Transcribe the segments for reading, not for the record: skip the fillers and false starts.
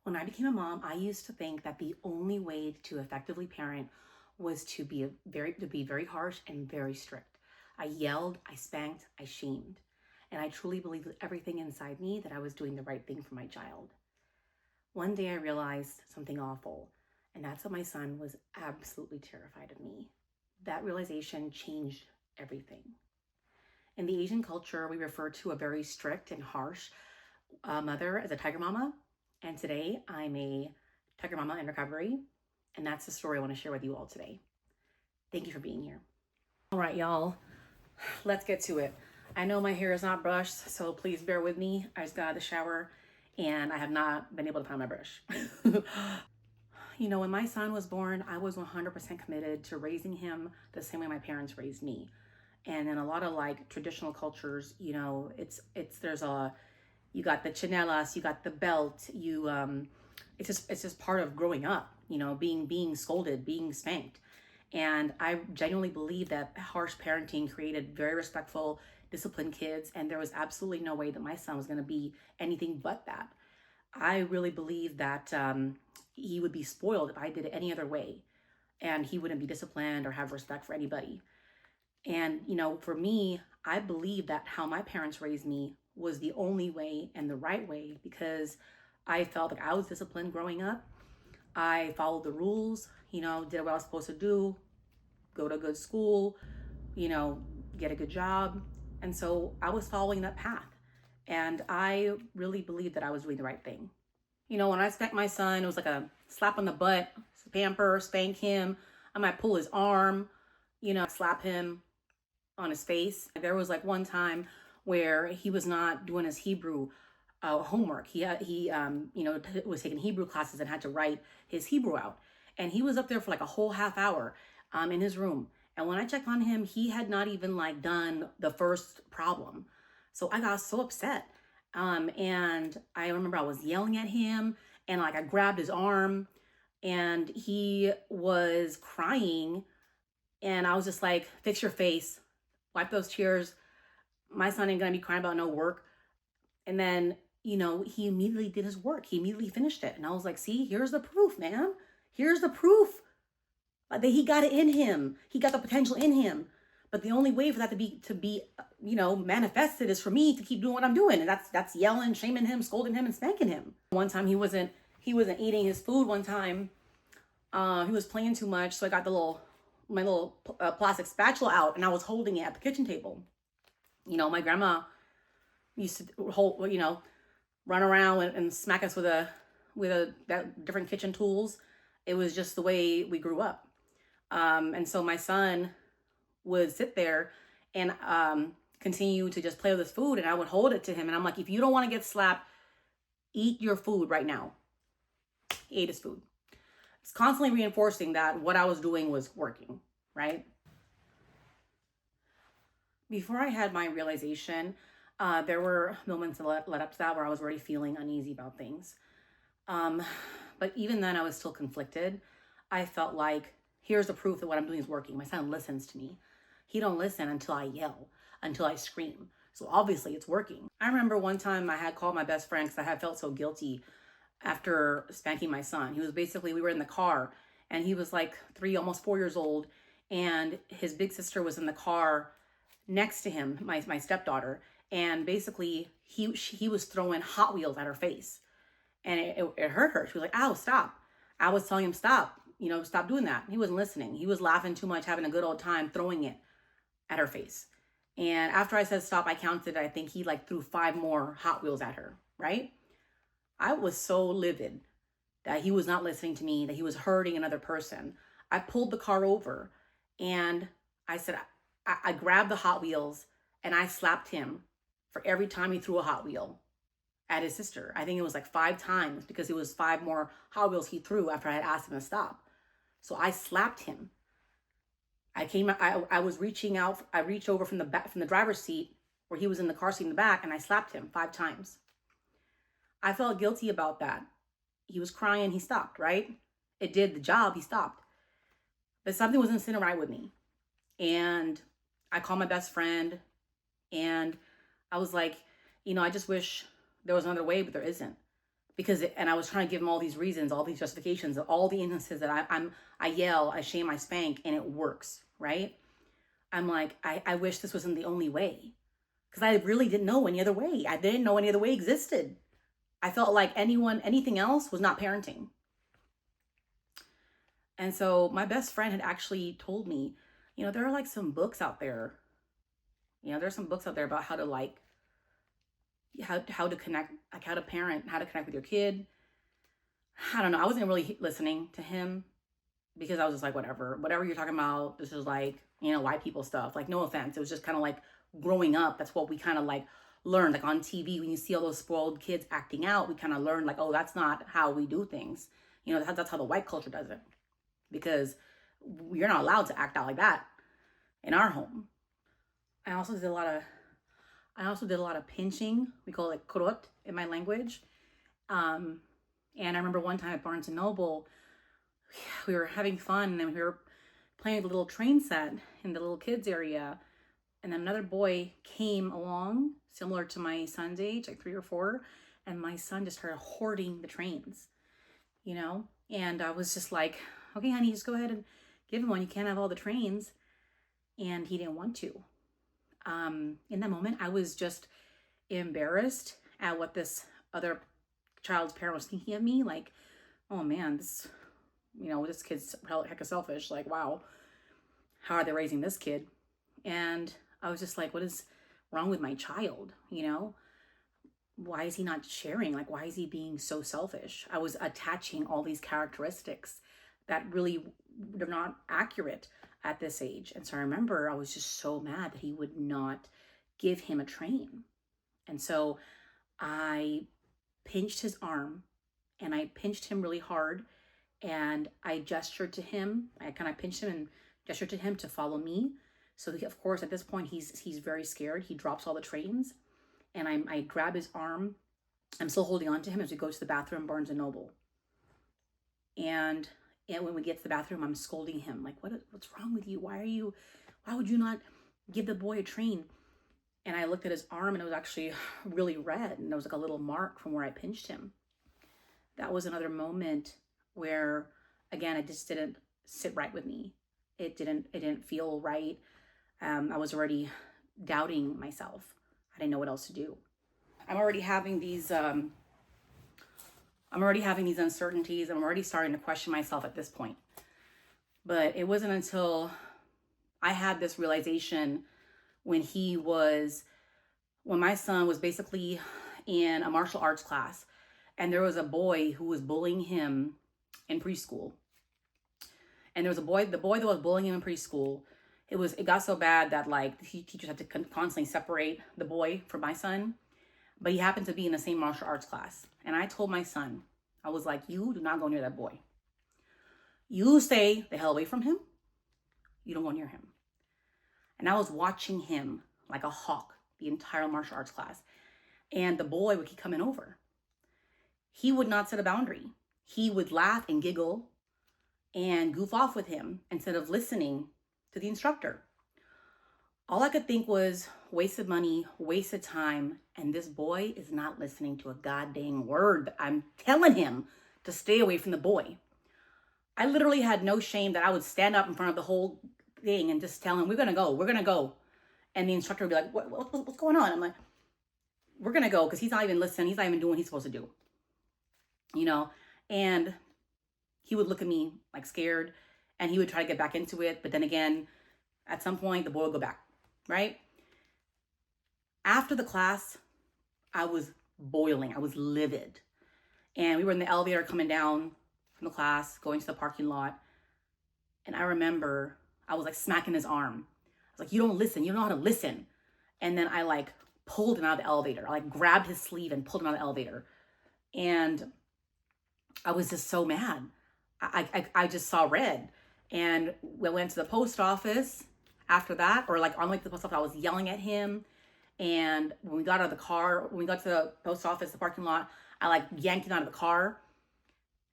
When I became a mom, I used to think that the only way to effectively parent was to be very harsh and very strict. I yelled, I spanked, I shamed. And I truly believed with everything inside me that I was doing the right thing for my child. One day I realized something awful, and that's that my son was absolutely terrified of me. That realization changed everything. In the Asian culture, we refer to a very strict and harsh mother as a tiger mama. And today I'm a tiger mama in recovery. And that's the story I want to share with you all today. Thank you for being here. All right, y'all, let's get to it. I know my hair is not brushed, so please bear with me. I just got out of the shower and I have not been able to find my brush. You know, when my son was born, I was 100% committed to raising him the same way my parents raised me. And in a lot of like traditional cultures, you know, you got the chanelas, you got the belt, it's just part of growing up, you know, being scolded, being spanked. And I genuinely believe that harsh parenting created very respectful, disciplined kids, and there was absolutely no way that my son was going to be anything but that. I really believe that he would be spoiled if I did it any other way, and he wouldn't be disciplined or have respect for anybody. And, you know, for me, I believe that how my parents raised me was the only way and the right way because I felt like I was disciplined growing up. I followed the rules, you know, did what I was supposed to do, go to a good school, you know, get a good job. And so I was following that path. And I really believed that I was doing the right thing. You know, when I spanked my son, it was like a slap on the butt, pamper, spank him. I might pull his arm, you know, slap him on his face. There was like one time where he was not doing his Hebrew homework. He was taking Hebrew classes and had to write his Hebrew out. And he was up there for like a whole half hour in his room. And when I checked on him, he had not even like done the first problem. So I got so upset. And I remember I was yelling at him and like I grabbed his arm and he was crying. And I was just like, fix your face, wipe those tears. My son ain't gonna be crying about no work. And then, you know, he immediately did his work. He immediately finished it. And I was like, see, here's the proof, man. Here's the proof that he got it in him. He got the potential in him. But the only way for that to be, you know, manifested is for me to keep doing what I'm doing. And that's yelling, shaming him, scolding him, and spanking him. One time he wasn't eating his food one time. He was playing too much. So I got my little plastic spatula out and I was holding it at the kitchen table. You know, my grandma used to run around and smack us with that different kitchen tools. It was just the way we grew up. And so my son would sit there and continue to just play with his food, and I would hold it to him. And I'm like, if you don't want to get slapped, eat your food right now. He ate his food. It's constantly reinforcing that what I was doing was working, right? Before I had my realization, there were moments that led up to that where I was already feeling uneasy about things. But even then, I was still conflicted. I felt like, here's the proof that what I'm doing is working. My son listens to me. He don't listen until I yell, until I scream. So obviously it's working. I remember one time I had called my best friend because I had felt so guilty after spanking my son. We were in the car and he was like 3, almost 4 years old. And his big sister was in the car next to him, my stepdaughter. And basically he was throwing Hot Wheels at her face. And it hurt her. She was like, ow, stop. I was telling him, stop, stop doing that. He wasn't listening. He was laughing too much, having a good old time, throwing it at her face. And after I said stop, I counted, I think he like threw 5 more Hot Wheels at her, right? I was so livid that he was not listening to me, that he was hurting another person. I pulled the car over and I said, I grabbed the Hot Wheels and I slapped him for every time he threw a Hot Wheel at his sister. I think it was like 5 times because it was 5 more Hot Wheels he threw after I had asked him to stop. So I slapped him. I reached over from the driver's seat where he was in the car seat in the back, and I slapped him 5 times. I felt guilty about that. He was crying, he stopped, right? It did the job, he stopped. But something wasn't sitting right with me. And I called my best friend and I was like, I just wish there was another way, but there isn't. and I was trying to give him all these reasons, all these justifications, all the instances that I yell, I shame, I spank, and it works, right? I'm like, I wish this wasn't the only way, because I really didn't know any other way. I didn't know any other way existed. I felt like anything else was not parenting. And so my best friend had actually told me, there are like some books out there. There's some books out there about how to like, how to connect, like how to parent, how to connect with your kid. I don't know. I wasn't really listening to him because I was just like, whatever you're talking about. This is like, white people stuff. Like, no offense. It was just kind of like growing up. That's what we kind of like learned. Like on TV, when you see all those spoiled kids acting out, we kind of learn like, oh, that's not how we do things. That's how the white culture does it, because you're not allowed to act out like that in our home. I also did a lot of pinching. We call it kurot in my language. And I remember one time at Barnes & Noble, we were having fun and we were playing with a little train set in the little kids area. And then another boy came along, similar to my son's age, like 3 or 4. And my son just started hoarding the trains, And I was just like, okay, honey, just go ahead and give him one. You can't have all the trains. And he didn't want to. In that moment, I was just embarrassed at what this other child's parent was thinking of me. Like, oh man, this kid's hecka selfish. Like, wow, how are they raising this kid? And I was just like, what is wrong with my child? Why is he not sharing? Like, why is he being so selfish? I was attaching all these characteristics that really, they're not accurate at this age. And so I remember I was just so mad that he would not give him a train. And so I pinched his arm and I pinched him really hard. And I gestured to him. I kind of pinched him and gestured to him to follow me. So of course, at this point, he's very scared. He drops all the trains. And I grab his arm. I'm still holding on to him as we go to the bathroom, Barnes & Noble. And when we get to the bathroom, I'm scolding him. Like, what's wrong with you? Why would you not give the boy a train? And I looked at his arm and it was actually really red. And there was like a little mark from where I pinched him. That was another moment where, again, it just didn't sit right with me. It didn't feel right. I was already doubting myself. I didn't know what else to do. I'm already having these uncertainties. I'm already starting to question myself at this point. But it wasn't until I had this realization when my son was basically in a martial arts class, and there was a boy who was bullying him in preschool. And there was the boy that was bullying him in preschool. It got so bad that like the teachers had to constantly separate the boy from my son. But he happened to be in the same martial arts class. And I told my son, I was like, you do not go near that boy. You stay the hell away from him. You don't go near him. And I was watching him like a hawk the entire martial arts class. And the boy would keep coming over. He would not set a boundary. He would laugh and giggle and goof off with him instead of listening to the instructor. All I could think was wasted money, wasted time, and this boy is not listening to a goddamn word. I'm telling him to stay away from the boy. I literally had no shame that I would stand up in front of the whole thing and just tell him, we're gonna go. And the instructor would be like, what's going on? I'm like, we're gonna go, because he's not even listening. He's not even doing what he's supposed to do. And he would look at me like scared, and he would try to get back into it. But then again, at some point, the boy would go back, right? After the class, I was boiling. I was livid. And we were in the elevator coming down from the class, going to the parking lot. And I remember I was like smacking his arm. I was like, you don't listen. You don't know how to listen. And then I like pulled him out of the elevator. I like grabbed his sleeve and pulled him out of the elevator. And I was just so mad. I just saw red. And we went to the post office after that, or like on the way to the post office, I was yelling at him. And when we got out of the car, when we got to the post office, the parking lot, I like yanked him out of the car.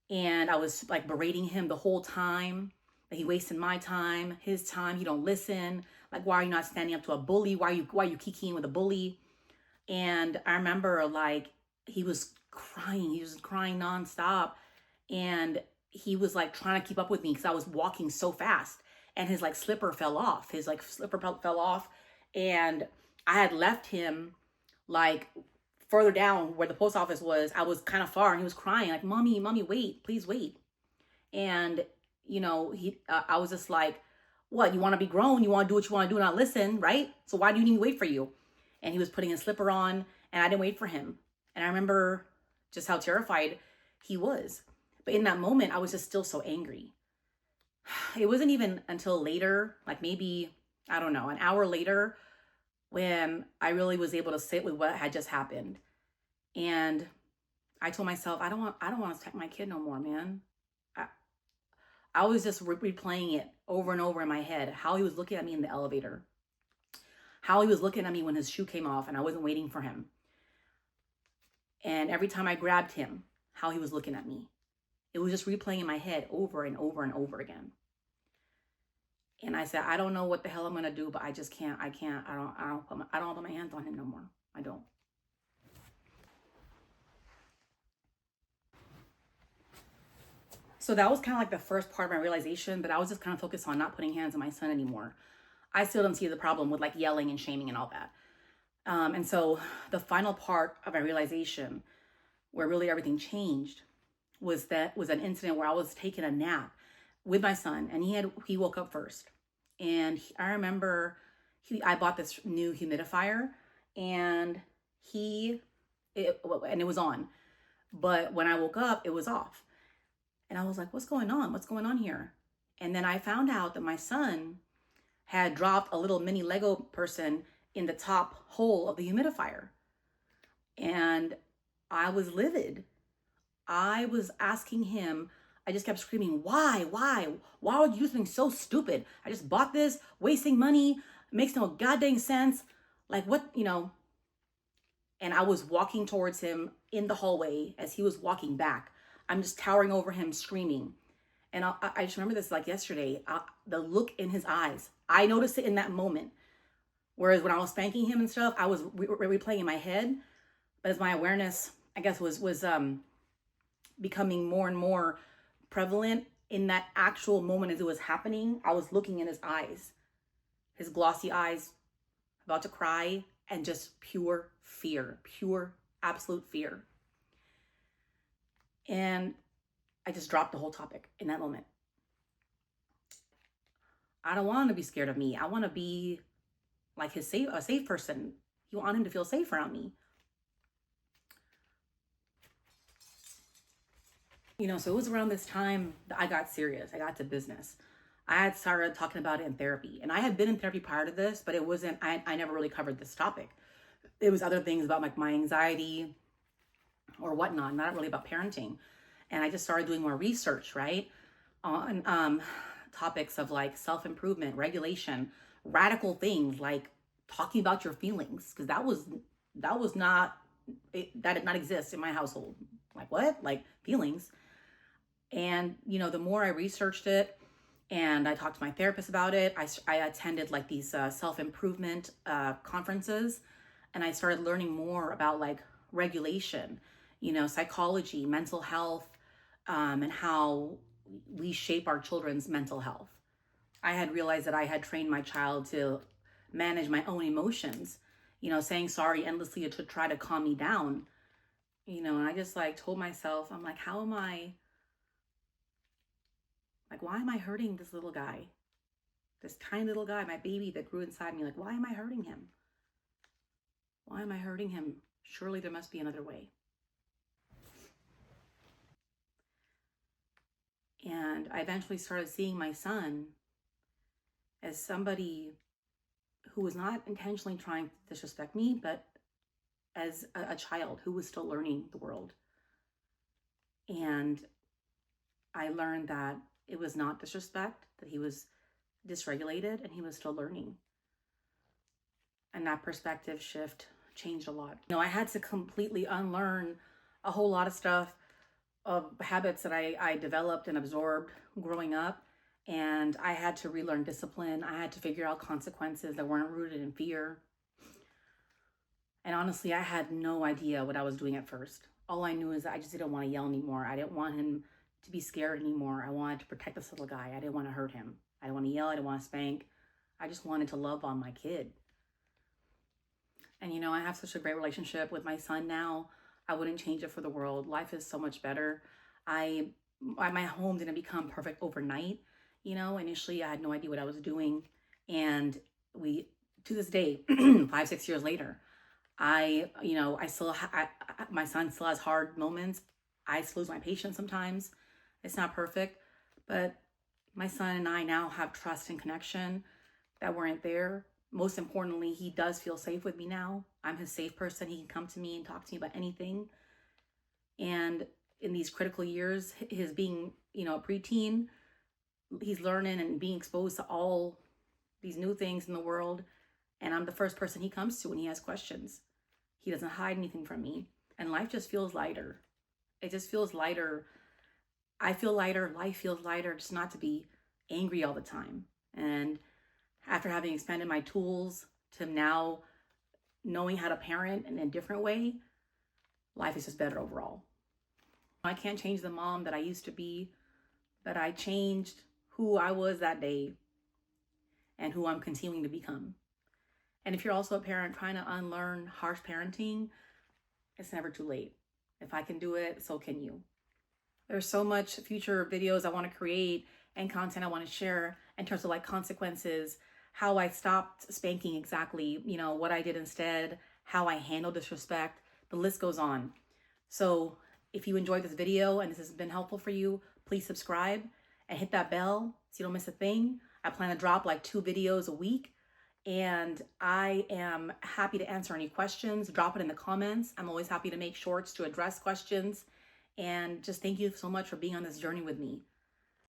And I was like berating him the whole time that he wasted my time, his time. He don't listen. Like, why are you not standing up to a bully? Why are you kikiing with a bully? And I remember like he was crying. He was crying nonstop. And he was like trying to keep up with me because I was walking so fast. And his like slipper fell off. His like slipper fell off. And I had left him like further down where the post office was. I was kind of far, and he was crying like, mommy, wait, please wait. And I was just like, what, you want to be grown, you want to do what you want to do, not listen, right? So why do you need me to wait for you? And he was putting his slipper on, and I didn't wait for him. And I remember just how terrified he was. But in that moment, I was just still so angry. It wasn't even until later, like maybe, I don't know, an hour later, when I really was able to sit with what had just happened. And I told myself, I don't want to spank my kid no more, man. I was just replaying it over and over in my head, how he was looking at me in the elevator, how he was looking at me when his shoe came off and I wasn't waiting for him. And every time I grabbed him, how he was looking at me. It was just replaying in my head over and over and over again. And I said, I don't know what the hell I'm going to do, but I just can't. I don't put my hands on him no more. I don't. So that was kind of like the first part of my realization, but I was just kind of focused on not putting hands on my son anymore. I still don't see the problem with like yelling and shaming and all that. And so the final part of my realization, where really everything changed, was an incident where I was taking a nap with my son, and he woke up first. And I remember I bought this new humidifier, and it was on. But when I woke up, it was off. And I was like, what's going on? What's going on here? And then I found out that my son had dropped a little mini Lego person in the top hole of the humidifier. And I was livid. I was asking him, I just kept screaming, why would you do something so stupid? I just bought this, wasting money, makes no goddamn sense. Like what, And I was walking towards him in the hallway as he was walking back. I'm just towering over him, screaming. And I just remember this like yesterday, the look in his eyes. I noticed it in that moment. Whereas when I was spanking him and stuff, I was replaying in my head. But as my awareness, I guess, was becoming more and more prevalent in that actual moment as it was happening, I was looking in his eyes, his glossy eyes, about to cry, and just pure fear, pure, absolute fear. And I just dropped the whole topic in that moment. I don't want him to be scared of me. I want to be like a safe person. You want him to feel safe around me. So it was around this time that I got serious. I got to business. I had started talking about it in therapy. And I had been in therapy prior to this, but it wasn't, I never really covered this topic. It was other things about like my anxiety or whatnot, not really about parenting. And I just started doing more research, right? On topics of like self-improvement, regulation, radical things like talking about your feelings. Because that did not exist in my household. Like what? Like feelings. And, the more I researched it and I talked to my therapist about it, I attended like these self-improvement conferences, and I started learning more about like regulation, psychology, mental health, and how we shape our children's mental health. I had realized that I had trained my child to manage my own emotions, saying sorry endlessly to try to calm me down, and I just like told myself, I'm like, why am I hurting this little guy? This tiny little guy, my baby that grew inside me. Like, why am I hurting him? Why am I hurting him? Surely there must be another way. And I eventually started seeing my son as somebody who was not intentionally trying to disrespect me, but as a child who was still learning the world. And I learned that it was not disrespect, that he was dysregulated and he was still learning. And that perspective shift changed a lot. I had to completely unlearn a whole lot of stuff, of habits that I developed and absorbed growing up. And I had to relearn discipline. I had to figure out consequences that weren't rooted in fear. And honestly, I had no idea what I was doing at first. all I knew is that I just didn't want to yell anymore. I didn't want him to be scared anymore. I wanted to protect this little guy. I didn't want to hurt him. I didn't want to yell. I didn't want to spank. I just wanted to love on my kid. And you know, I have such a great relationship with my son now. I wouldn't change it for the world. Life is so much better. My home didn't become perfect overnight. You know, initially I had no idea what I was doing. And to this day, 5, 6 years later, my son still has hard moments. I still lose my patience sometimes. It's not perfect, but my son and I now have trust and connection that weren't there. Most importantly, he does feel safe with me now. I'm his safe person. He can come to me and talk to me about anything. And in these critical years, his being, a preteen, he's learning and being exposed to all these new things in the world. And I'm the first person he comes to when he has questions. He doesn't hide anything from me. And life just feels lighter. It just feels lighter. I feel lighter. Life feels lighter, just not to be angry all the time. And after having expanded my tools to now knowing how to parent in a different way, life is just better overall. I can't change the mom that I used to be, but I changed who I was that day and who I'm continuing to become. And if you're also a parent trying to unlearn harsh parenting, it's never too late. If I can do it, so can you. There's so much future videos I want to create and content I want to share in terms of like consequences, how I stopped spanking exactly, what I did instead, how I handle disrespect. The list goes on. So if you enjoyed this video and this has been helpful for you, please subscribe and hit that bell so you don't miss a thing. I plan to drop like 2 videos a week, and I am happy to answer any questions. Drop it in the comments. I'm always happy to make shorts to address questions. And just thank you so much for being on this journey with me.